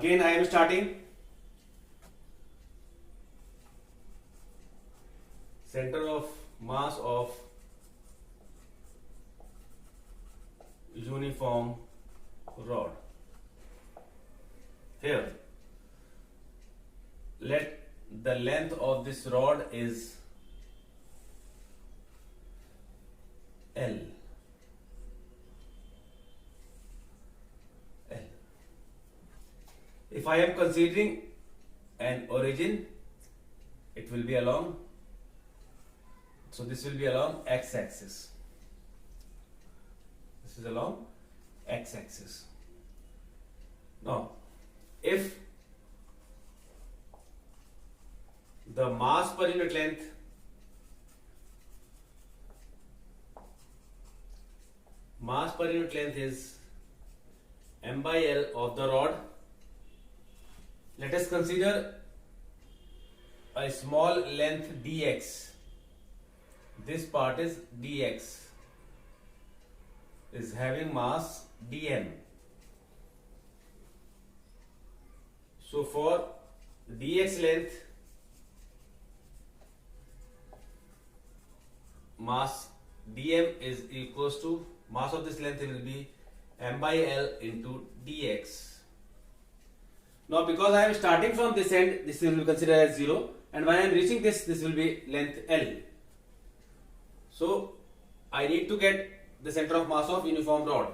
Again I am starting. Center of mass of uniform rod. Here, let the length of this rod is L. If I am considering an origin, it will be along, so this will be along x-axis. This is along x-axis. Now, if the mass per unit length is m by L of the rod, let us consider a small length dx. This part is dx, is having mass dm. So for dx length, mass dm is equals to, mass of this length will be m by L into dx. Now because I am starting from this end, this will be considered as 0, and when I am reaching this will be length L. So I need to get the center of mass of uniform rod,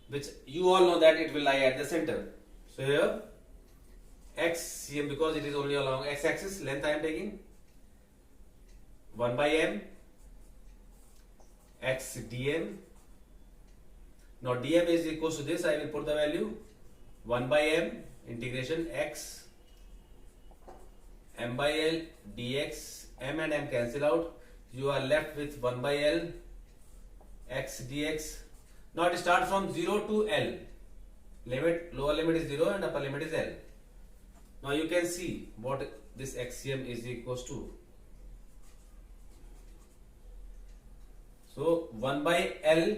which you all know that it will lie at the center. So here x cm, because it is only along x axis, length I am taking 1 by m x dm. Now dm is equals to this, I will put the value 1 by m integration x m by L dx. M and m cancel out, you are left with 1 by L x dx. Now it starts from 0 to L. Limit, lower limit is 0 and upper limit is L. Now you can see what this xcm is equals to. So 1 by L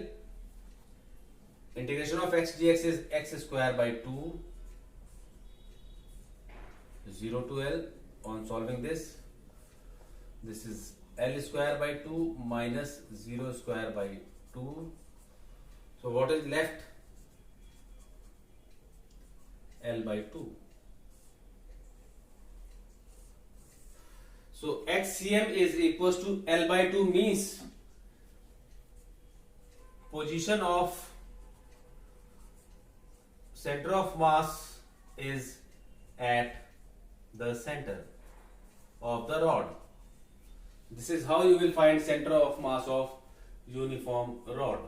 integration of x dx is x square by 2, 0 to L. On solving this is L square by 2 minus 0 square by 2. So what is left? L by 2. So xcm is equals to L by 2, means position of center of mass is at the center of the rod. This is how you will find center of mass of uniform rod.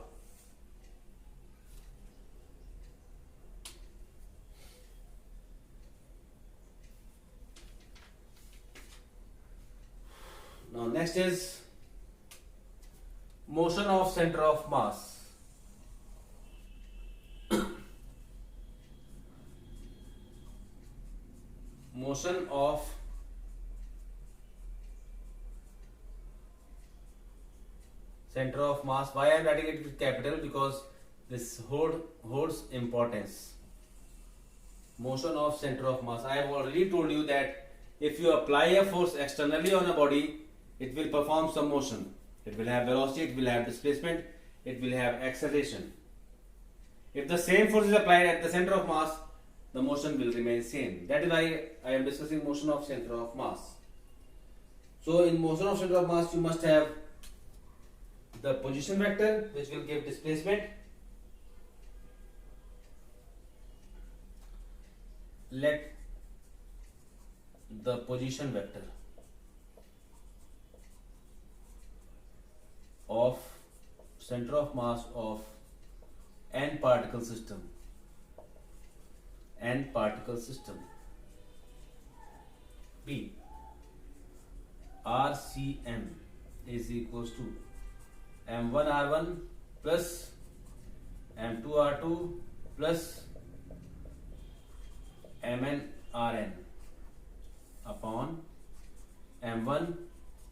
Now next is motion of center of mass. Motion of center of mass. Why I am writing it with capital? Because this holds importance. Motion of center of mass. I have already told you that if you apply a force externally on a body, it will perform some motion. It will have velocity, it will have displacement, it will have acceleration. If the same force is applied at the center of mass, the motion will remain same. That is why I am discussing motion of center of mass. So in motion of center of mass, you must have the position vector, which will give displacement. Let the position vector of center of mass of n particle system B RCM is equals to M1R1 plus M2R2 plus MNRN upon M1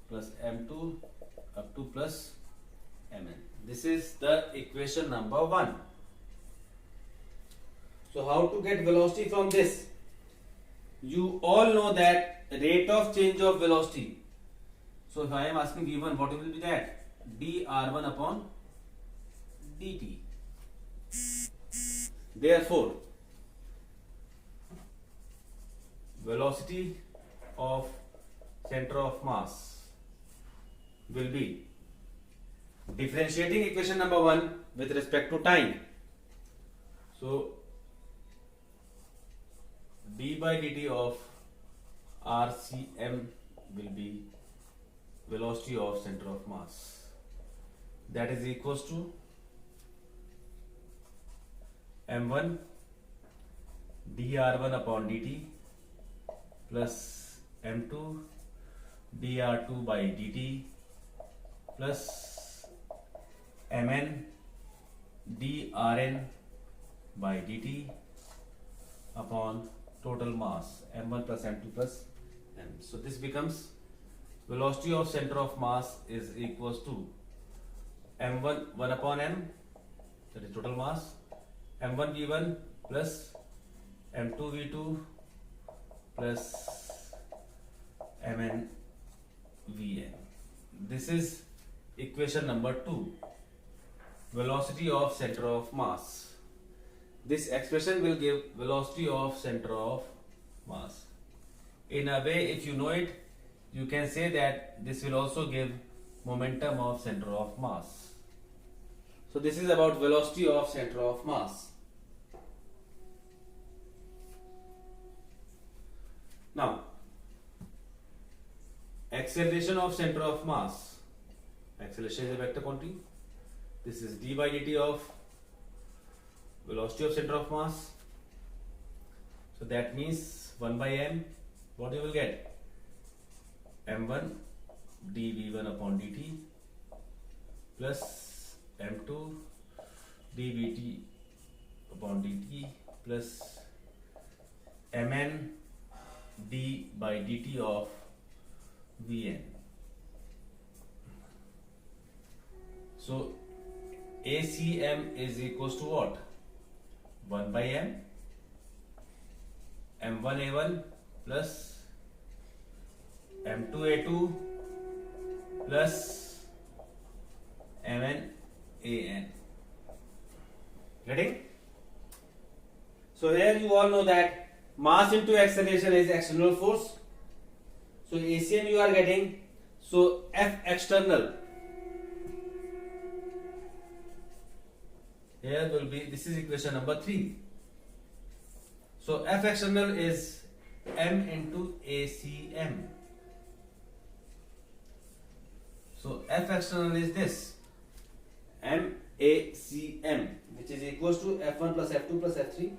plus M2 up to plus Mn. This is the equation number 1. So how to get velocity from this? You all know that rate of change of velocity. So if I am asking V1, what will be that? dr1 upon dt. Therefore, velocity of center of mass will be differentiating equation number 1 with respect to time. So d by dt of RCM will be velocity of center of mass. That is equals to m1 dr1 upon dt plus m2 dr2 by dt plus mn drn by dt upon total mass m1 plus m2 plus m. So this becomes velocity of center of mass is equals to m1 1 upon m, that is total mass, m1 v1 plus m2 v2 plus mn vn. This is equation number 2, velocity of center of mass. This expression will give velocity of center of mass. In a way, if you know it, you can say that this will also give momentum of center of mass. So this is about velocity of center of mass. Now, acceleration of center of mass. Acceleration is a vector quantity. This is d by dt of velocity of center of mass. So that means 1 by m. What you will get? m1 dv1 upon dt plus m2 dvt upon dt plus mn d by dt of vn. So ACM is equals to what? 1 by m m1a1 plus m2a2 plus mn an. Getting? So here you all know that mass into acceleration is external force. So ACM you are getting. So F external here will be, this is equation number 3. So F external is m into ACM. So F external is this, MACM, which is equals to F1 plus F2 plus F3.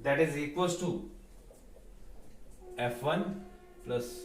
That is equals to F1 plus